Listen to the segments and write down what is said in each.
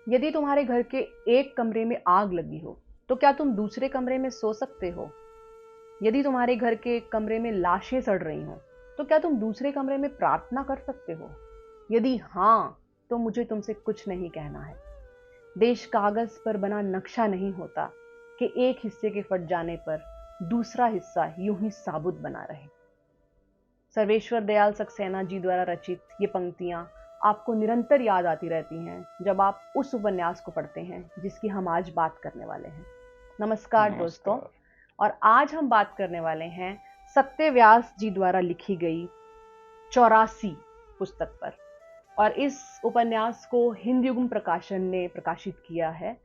यदि तुम्हारे घर के एक कमरे में आग लगी हो, तो क्या तुम दूसरे कमरे में सो सकते हो? यदि तुम्हारे घर के एक कमरे में लाशें सड़ रही हों, तो क्या तुम दूसरे कमरे में प्रार्थना कर सकते हो? यदि हाँ, तो मुझे तुमसे कुछ नहीं कहना है। देश कागज पर बना नक्शा नहीं होता कि एक हिस्से के फट जाने पर दूसरा हिस्सा यूं ही साबुत बना रहे। सर्वेश्वर दयाल सक्सेना जी द्वारा रचित ये पंक्तियां आपको निरंतर याद आती रहती हैं जब आप उस उपन्यास को पढ़ते हैं जिसकी हम आज बात करने वाले हैं। नमस्कार दोस्तों, नमस्कार। और आज हम बात करने वाले हैं सत्यव्यास जी द्वारा लिखी गई 84 पुस्तक पर। और इस उपन्यास को हिंद युगम प्रकाशन ने प्रकाशित किया है।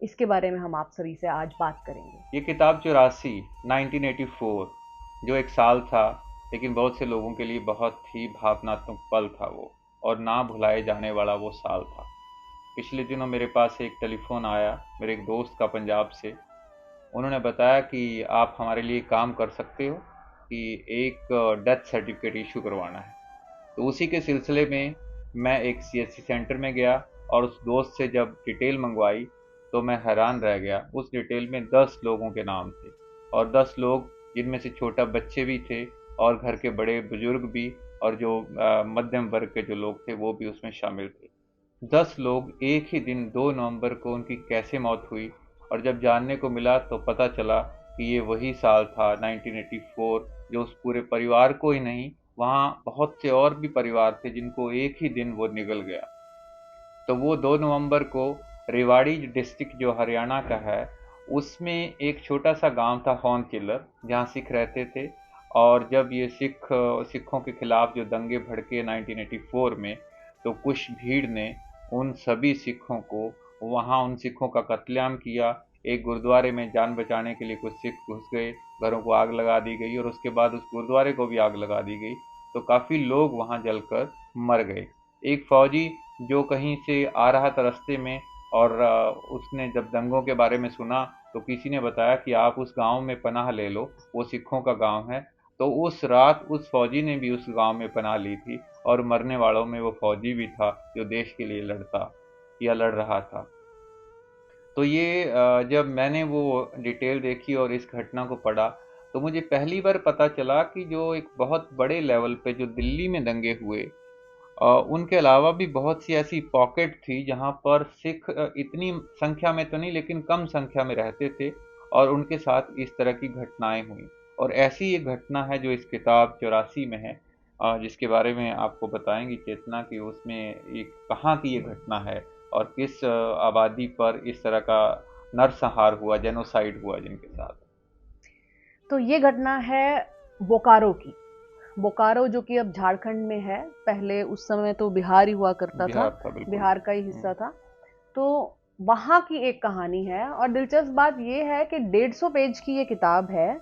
इसके बारे में हम आप सभी से आज बात करेंगे। ये किताब 84 1984 जो एक साल था, लेकिन बहुत से लोगों के लिए बहुत ही भावनात्मक पल था वो, और ना भुलाए जाने वाला वो साल था। पिछले दिनों मेरे पास एक टेलीफोन आया मेरे एक दोस्त का पंजाब से। उन्होंने बताया कि आप हमारे लिए काम कर सकते हो कि एक डेथ सर्टिफिकेट इशू करवाना है। तो उसी के सिलसिले में मैं एक सीएससी सेंटर में गया और उस दोस्त से जब डिटेल मंगवाई तो मैं हैरान रह गया। उस डिटेल में 10 लोगों के नाम थे, और 10 लोग जिनमें से छोटा बच्चे भी थे और घर के बड़े बुजुर्ग भी, और जो मध्यम वर्ग के जो लोग थे वो भी उसमें शामिल थे। 10 लोग एक ही दिन 2 नवंबर को उनकी कैसे मौत हुई, और जब जानने को मिला तो पता चला कि ये वही साल था 1984, जो उस पूरे परिवार को ही नहीं, वहाँ बहुत से और भी परिवार थे जिनको एक ही दिन वो निगल गया। तो वो 2 नवंबर को रेवाड़ी डिस्ट्रिक्ट जो हरियाणा का है, उसमें एक छोटा सा गांव था हॉर्न किलर, जहाँ सिख रहते थे। और जब ये सिखों के खिलाफ जो दंगे भड़के 1984 में, तो कुछ भीड़ ने उन सभी सिखों को, वहाँ उन सिखों का कत्लेआम किया। एक गुरुद्वारे में जान बचाने के लिए कुछ सिख घुस गए, घरों को आग लगा दी गई, और उसके बाद उस गुरुद्वारे को भी आग लगा दी गई। तो काफ़ी लोग वहाँ जलकर मर गए। एक फौजी जो कहीं से आ रहा था रास्ते में, और उसने जब दंगों के बारे में सुना तो किसी ने बताया कि आप उस गांव में पनाह ले लो, वो सिखों का गांव है। तो उस रात उस फौजी ने भी उस गांव में पनाह ली थी, और मरने वालों में वो फौजी भी था जो देश के लिए लड़ता या लड़ रहा था। तो ये जब मैंने वो डिटेल देखी और इस घटना को पढ़ा, तो मुझे पहली बार पता चला कि जो एक बहुत बड़े लेवल पे जो दिल्ली में दंगे हुए, उनके अलावा भी बहुत सी ऐसी पॉकेट थी जहाँ पर सिख इतनी संख्या में तो नहीं लेकिन कम संख्या में रहते थे, और उनके साथ इस तरह की घटनाएं हुई। और ऐसी एक घटना है जो इस किताब 84 में है, जिसके बारे में आपको बताएंगी चेतना कि उसमें एक कहाँ की ये घटना है, और किस आबादी पर इस तरह का नरसंहार हुआ, जेनोसाइड हुआ जिनके साथ। तो ये घटना है बोकारो की। बोकारो जो कि अब झारखंड में है, पहले उस समय तो बिहार ही हुआ करता था, बिहार था बिल्कुल। बिहार का ही हिस्सा था। तो वहाँ की एक कहानी है, और दिलचस्प बात यह है कि 150 पेज की ये किताब है,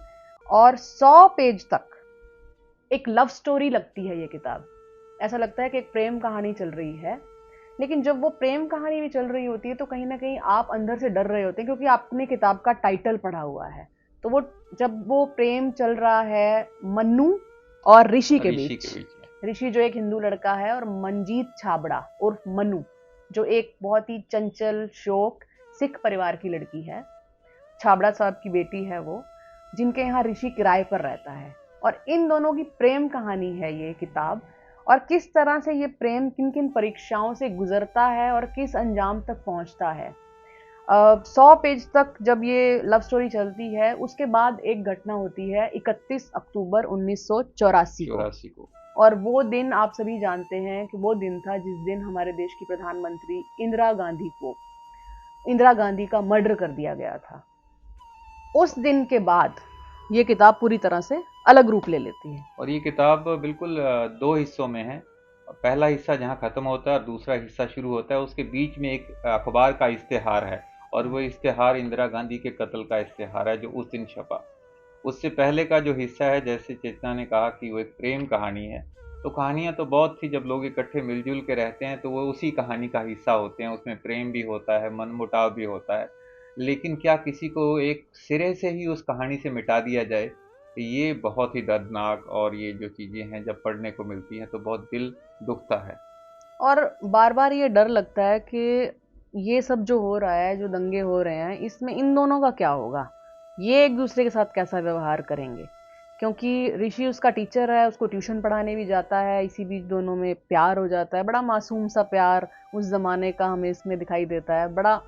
और 100 पेज तक एक लव स्टोरी लगती है ये किताब। ऐसा लगता है कि एक प्रेम कहानी चल रही है, लेकिन जब वो प्रेम कहानी भी चल रही होती है तो कहीं ना कहीं आप अंदर से डर रहे होते हैं, क्योंकि आपने किताब का टाइटल पढ़ा हुआ है। तो वो जब वो प्रेम चल रहा है मन्नू और ऋषि के ऋषि बीच, के बीच में। ऋषि जो एक हिंदू लड़का है, और मंजीत छाबड़ा उर्फ मनु जो एक बहुत ही चंचल शोक सिख परिवार की लड़की है। छाबड़ा साहब की बेटी है वो, जिनके यहाँ ऋषि किराए पर रहता है। और इन दोनों की प्रेम कहानी है ये किताब, और किस तरह से ये प्रेम किन किन परीक्षाओं से गुजरता है और किस अंजाम तक पहुंचता है। 100 पेज तक जब ये लव स्टोरी चलती है, उसके बाद एक घटना होती है 31 अक्टूबर 1984 को। 84 को। और वो दिन आप सभी जानते हैं कि वो दिन था जिस दिन हमारे देश की प्रधानमंत्री इंदिरा गांधी का मर्डर कर दिया गया था। उस दिन के बाद ये किताब पूरी तरह से अलग रूप ले लेती है। और ये किताब बिल्कुल 2 हिस्सों में है। पहला हिस्सा जहाँ ख़त्म होता है और दूसरा हिस्सा शुरू होता है, उसके बीच में एक अखबार का इश्तिहार है, और वो इश्तिहार इंदिरा गांधी के कत्ल का इश्तिहार है जो उस दिन छपा। उससे पहले का जो हिस्सा है, जैसे चेतना ने कहा कि वो एक प्रेम कहानी है, तो कहानियाँ तो बहुत थी। जब लोग इकट्ठे मिलजुल के रहते हैं तो वो उसी कहानी का हिस्सा होते हैं, उसमें प्रेम भी होता है, मनमुटाव भी होता है। लेकिन क्या किसी को एक सिरे से ही उस कहानी से मिटा दिया जाए, ये बहुत ही दर्दनाक, और ये जो चीज़ें हैं जब पढ़ने को मिलती हैं तो बहुत दिल दुखता है। और बार बार ये डर लगता है कि ये सब जो हो रहा है, जो दंगे हो रहे हैं, इसमें इन दोनों का क्या होगा? ये एक दूसरे के साथ कैसा व्यवहार करेंगे? क्योंकि ऋषि उसका टीचर है, उसको ट्यूशन पढ़ाने भी जाता है, इसी बीच दोनों में प्यार हो जाता है, बड़ा मासूम सा प्यार उस जमाने का हमें इसमें दिखाई देता है। बड़ा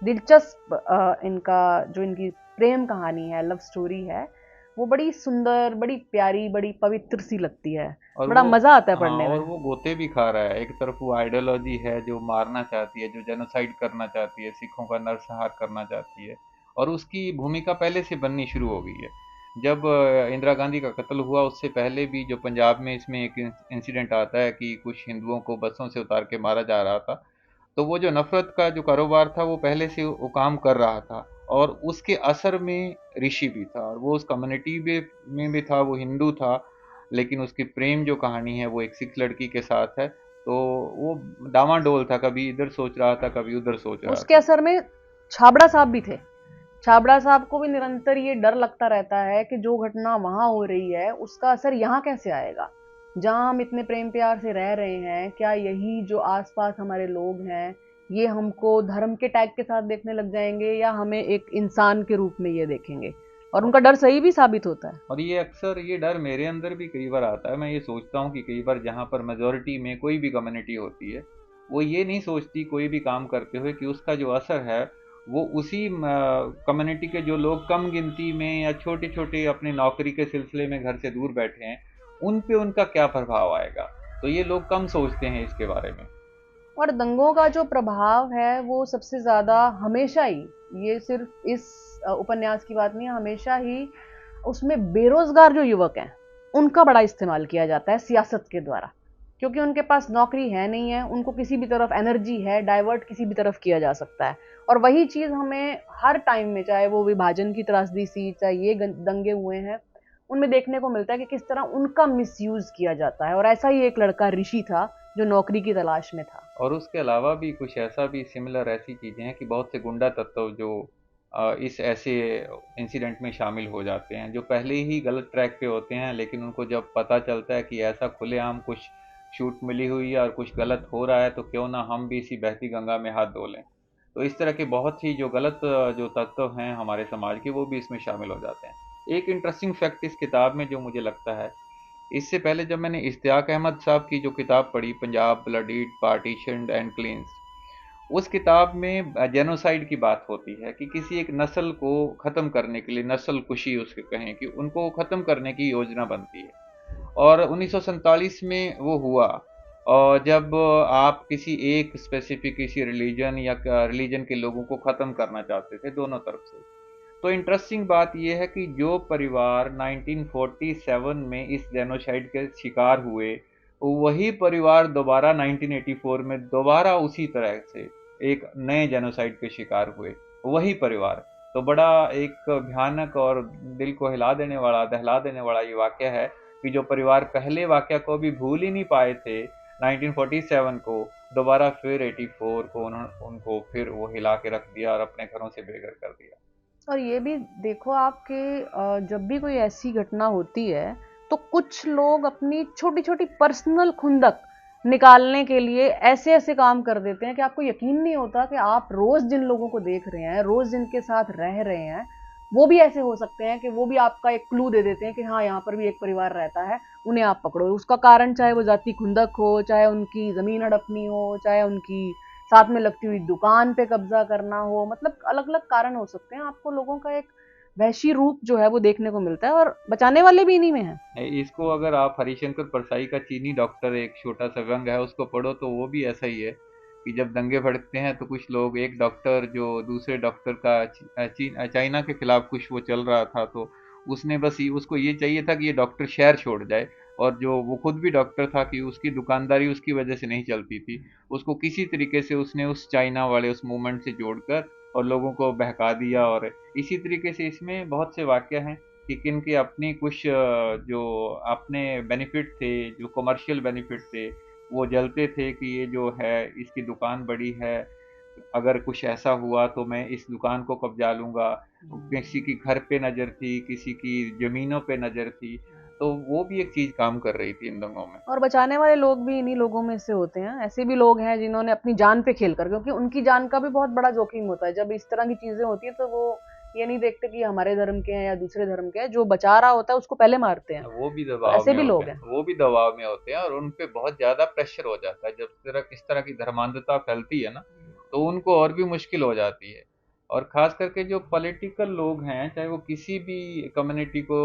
दिलचस्प इनका जो इनकी प्रेम कहानी है, लव स्टोरी है, वो बड़ी सुंदर, बड़ी प्यारी, बड़ी पवित्र सी लगती है। और बड़ा वो, मजा आता है हाँ, पढ़ने और में। वो गोते भी खा रहा है। एक तरफ वो आइडियोलॉजी है जो मारना चाहती है, जो जेनोसाइड करना चाहती है, सिखों का नरसंहार करना चाहती है, और उसकी भूमिका पहले से बननी शुरू हो गई है। जब इंदिरा गांधी का कत्ल हुआ उससे पहले भी जो पंजाब में इसमें एक इंसिडेंट आता है कि कुछ हिंदुओं को बसों से उतार के मारा जा रहा था, तो वो जो नफरत का जो कारोबार था वो पहले से वो काम कर रहा था, और उसके असर में ऋषि भी था, और वो उस कम्युनिटी में भी था, वो हिंदू था, लेकिन उसकी प्रेम जो कहानी है वो एक सिख लड़की के साथ है। तो वो डामाडोल था, कभी इधर सोच रहा था, कभी उधर सोच रहा उसके था। असर में छाबड़ा साहब भी थे। छाबड़ा साहब को भी निरंतर ये डर लगता रहता है कि जो घटना वहां हो रही है उसका असर यहाँ कैसे आएगा, जहां हम इतने प्रेम प्यार से रह रहे हैं, क्या यही जो आसपास हमारे लोग हैं ये हमको धर्म के टैग के साथ देखने लग जाएंगे या हमें एक इंसान के रूप में ये देखेंगे? और उनका डर सही भी साबित होता है। और ये अक्सर ये डर मेरे अंदर भी कई बार आता है। मैं ये सोचता हूँ कि कई बार जहाँ पर मेजोरिटी में कोई भी कम्युनिटी होती है, वो ये नहीं सोचती कोई भी काम करते हुए कि उसका जो असर है वो उसी कम्युनिटी के जो लोग कम गिनती में या छोटे छोटे अपनी नौकरी के सिलसिले में घर से दूर बैठे हैं, उन पे उनका क्या प्रभाव आएगा। तो ये लोग कम सोचते हैं इसके बारे में। और दंगों का जो प्रभाव है वो सबसे ज्यादा हमेशा ही, ये सिर्फ इस उपन्यास की बात नहीं है, हमेशा ही उसमें बेरोजगार जो युवक हैं उनका बड़ा इस्तेमाल किया जाता है सियासत के द्वारा। क्योंकि उनके पास नौकरी है नहीं है, उनको किसी भी तरफ एनर्जी है, डाइवर्ट किसी भी तरफ किया जा सकता है। और वही चीज हमें हर टाइम में, चाहे वो विभाजन की त्रासदी सी, चाहे ये दंगे हुए हैं, उनमें देखने को मिलता है कि किस तरह उनका मिसयूज किया जाता है। और ऐसा ही एक लड़का ऋषि था जो नौकरी की तलाश में था। और उसके अलावा भी कुछ ऐसा भी सिमिलर ऐसी चीज़ें हैं कि बहुत से गुंडा तत्व जो इस ऐसे इंसिडेंट में शामिल हो जाते हैं, जो पहले ही गलत ट्रैक पे होते हैं, लेकिन उनको जब पता चलता है कि ऐसा खुलेआम कुछ छूट मिली हुई है और कुछ गलत हो रहा है, तो क्यों ना हम भी इसी बहती गंगा में हाथ धो लें। तो इस तरह के बहुत ही जो गलत जो तत्व हैं हमारे समाज के, वो भी इसमें शामिल हो जाते हैं। एक इंटरेस्टिंग फैक्ट इस किताब में जो मुझे लगता है, इससे पहले जब मैंने इश्तियाक अहमद साहब की जो किताब पढ़ी, पंजाब ब्लडीड पार्टीशन्ड एंड क्लींस, उस किताब में जेनोसाइड की बात होती है कि किसी एक नस्ल को ख़त्म करने के लिए, नस्ल कुशी उसके कहें, कि उनको ख़त्म करने की योजना बनती है। और 1947 में वो हुआ। और जब आप किसी एक स्पेसिफिक किसी रिलीजन या रिलीजन के लोगों को ख़त्म करना चाहते थे दोनों तरफ से, तो इंटरेस्टिंग बात यह है कि जो परिवार 1947 में इस जेनोसाइड के शिकार हुए, वही परिवार दोबारा 1984 में दोबारा उसी तरह से एक नए जेनोसाइड के शिकार हुए, वही परिवार। तो बड़ा एक भयानक और दिल को हिला देने वाला, दहला देने वाला ये वाकया है कि जो परिवार पहले वाकया को भी भूल ही नहीं पाए थे 1947 को, दोबारा फिर 84 को उन्होंने उनको फिर वो हिला के रख दिया और अपने घरों से बेघर कर दिया। और ये भी देखो आपके जब भी कोई ऐसी घटना होती है तो कुछ लोग अपनी छोटी छोटी पर्सनल खुंदक निकालने के लिए ऐसे ऐसे काम कर देते हैं कि आपको यकीन नहीं होता कि आप रोज जिन लोगों को देख रहे हैं, रोज जिनके साथ रह रहे हैं, वो भी ऐसे हो सकते हैं कि वो भी आपका एक क्लू दे देते हैं कि हाँ यहाँ पर भी एक परिवार रहता है, उन्हें आप पकड़ो। उसका कारण चाहे वो जाति खुंदक हो, चाहे उनकी जमीन हड़पनी हो, चाहे उनकी साथ में लगती हुई दुकान पे कब्जा करना हो, मतलब अलग अलग कारण हो सकते हैं। आपको लोगों का एक वहशी रूप जो है वो देखने को मिलता है, और बचाने वाले भी इन्हीं में है। इसको अगर आप हरिशंकर परसाई का चीनी डॉक्टर एक छोटा सा व्यंग है उसको पढ़ो, तो वो भी ऐसा ही है कि जब दंगे भड़कते हैं तो कुछ लोग, एक डॉक्टर जो दूसरे डॉक्टर का चाइना के खिलाफ कुछ वो चल रहा था, तो उसने बस उसको ये चाहिए था कि ये डॉक्टर शहर छोड़ जाए। और जो वो खुद भी डॉक्टर था, कि उसकी दुकानदारी उसकी वजह से नहीं चलती थी, उसको किसी तरीके से उसने उस चाइना वाले उस मूवमेंट से जोड़कर और लोगों को बहका दिया। और इसी तरीके से इसमें बहुत से वाक्य हैं कि किन के अपनी कुछ जो अपने बेनिफिट थे, जो कमर्शियल बेनिफिट थे, वो जलते थे कि ये जो है इसकी दुकान बड़ी है, अगर कुछ ऐसा हुआ तो मैं इस दुकान को कब्जा लूंगा। किसी की घर पे नज़र थी, किसी की ज़मीनों पे नज़र थी। तो वो भी एक चीज काम कर रही थी इन दोनों में। और बचाने वाले लोग भी इन्हीं लोगों में से होते हैं। ऐसे भी लोग हैं जिन्होंने अपनी जान पे खेल कर, क्योंकि उनकी जान का भी बहुत बड़ा जोखिम होता है जब इस तरह की चीजें होती है, तो वो ये नहीं देखते कि हमारे धर्म के हैं या दूसरे धर्म के हैं, जो बचा रहा होता है उसको पहले मारते हैं। वो भी तो दबाव ऐसे में भी होते लोग हैं, हैं। वो भी दबाव में होते हैं, और उन पे बहुत ज्यादा प्रेशर हो जाता है। जब इस तरह की धर्मांधता फैलती है ना, तो उनको और भी मुश्किल हो जाती है। और खास करके जो पॉलिटिकल लोग हैं, चाहे वो किसी भी कम्युनिटी को,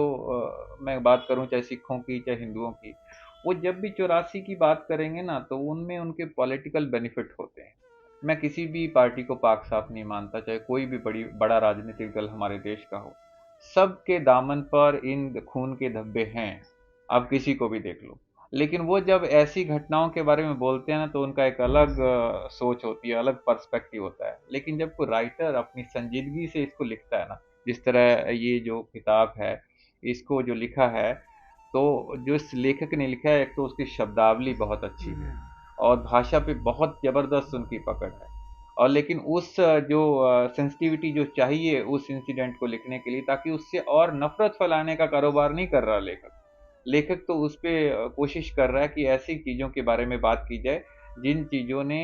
मैं बात करूं चाहे सिखों की चाहे हिंदुओं की, वो जब भी 84 की बात करेंगे ना, तो उनमें उनके पॉलिटिकल बेनिफिट होते हैं। मैं किसी भी पार्टी को पाक साफ नहीं मानता, चाहे कोई भी बड़ा राजनीतिक दल हमारे देश का हो। सबके दामन पर इन खून के धब्बे हैं, आप किसी को भी देख लो। लेकिन वो जब ऐसी घटनाओं के बारे में बोलते हैं ना, तो उनका एक अलग सोच होती है, अलग पर्सपेक्टिव होता है। लेकिन जब कोई राइटर अपनी संजीदगी से इसको लिखता है ना, जिस तरह ये जो किताब है, इसको जो लिखा है, तो जो इस लेखक ने लिखा है, एक तो उसकी शब्दावली बहुत अच्छी है, और भाषा पे बहुत जबरदस्त उनकी पकड़ है। और लेकिन उस जो सेंसिटिविटी जो चाहिए उस इंसिडेंट को लिखने के लिए, ताकि उससे और नफरत फैलाने का कारोबार नहीं कर रहा लेखक। लेखक तो उस पे कोशिश कर रहा है कि ऐसी चीज़ों के बारे में बात की जाए जिन चीज़ों ने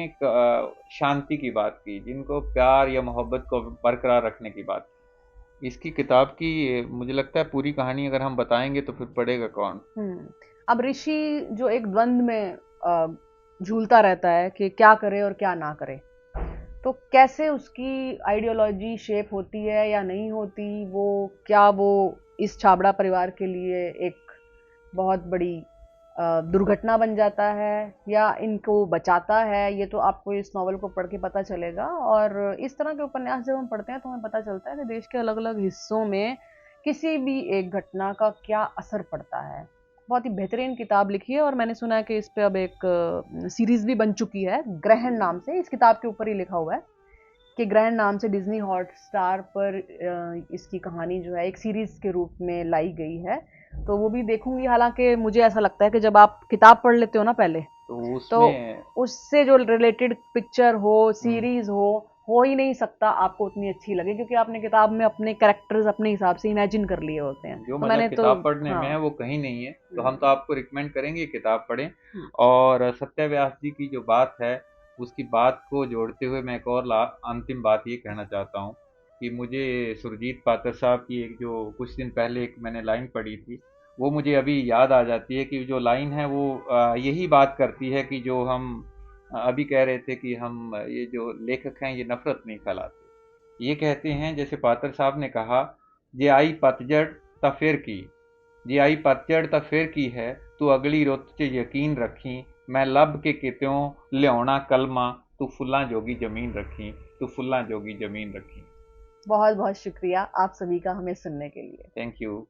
शांति की बात की, जिनको प्यार या मोहब्बत को बरकरार रखने की बात की। इसकी किताब की मुझे लगता है पूरी कहानी अगर हम बताएंगे तो फिर पढ़ेगा कौन। अब ऋषि जो एक द्वंद में झूलता रहता है कि क्या करे और क्या ना करे, तो कैसे उसकी आइडियोलॉजी शेप होती है या नहीं होती, वो क्या वो इस छाबड़ा परिवार के लिए एक बहुत बड़ी दुर्घटना बन जाता है या इनको बचाता है, ये तो आपको इस नॉवल को पढ़ के पता चलेगा। और इस तरह के उपन्यास जब हम पढ़ते हैं तो हमें पता चलता है कि देश के अलग अलग हिस्सों में किसी भी एक घटना का क्या असर पड़ता है। बहुत ही बेहतरीन किताब लिखी है, और मैंने सुना है कि इस पे अब एक सीरीज भी बन चुकी है ग्रहण नाम से। इस किताब के ऊपर ही लिखा हुआ है कि ग्रहण नाम से डिज्नी हॉटस्टार पर इसकी कहानी जो है एक सीरीज के रूप में लाई गई है। तो वो भी देखूंगी। हालांकि मुझे ऐसा लगता है कि जब आप किताब पढ़ लेते हो ना पहले, तो तो उसमें उससे जो रिलेटेड पिक्चर हो, सीरीज हो ही नहीं सकता आपको उतनी अच्छी लगे, क्योंकि आपने किताब में अपने कैरेक्टर्स अपने हिसाब से इमेजिन कर लिए होते हैं। जो तो मजा मैंने तो किताब पढ़ने हाँ। में है वो कहीं नहीं है, तो हम तो हम्म, आपको रिकमेंड करेंगे ये किताब पढ़ें। हम्म, और सत्याव्यास जी की जो बात है, उसकी बात को जोड़ते हुए मैं एक और अंतिम बात ये कहना चाहता हूँ कि मुझे सुरजीत पात्र साहब की एक जो कुछ दिन पहले एक मैंने लाइन पढ़ी थी, वो मुझे अभी याद आ जाती है। कि जो लाइन है वो यही बात करती है कि जो हम अभी कह रहे थे कि हम ये जो लेखक हैं ये नफरत नहीं फैलाते। ये कहते हैं, जैसे पात्र साहब ने कहा, जे आई पतझड़ ता फिर की, जे आई पतझड़ ता फिर की है, तू अगली रुੱਤ 'ਚ यकीन रखी, मैं ਲੱਭ के कित्यों लियाउणा कलमा, तू फुल्लां जोगी जमीन रखी, तू फुल्लां जोगी जमीन रखी। बहुत बहुत शुक्रिया आप सभी का हमें सुनने के लिए। Thank you.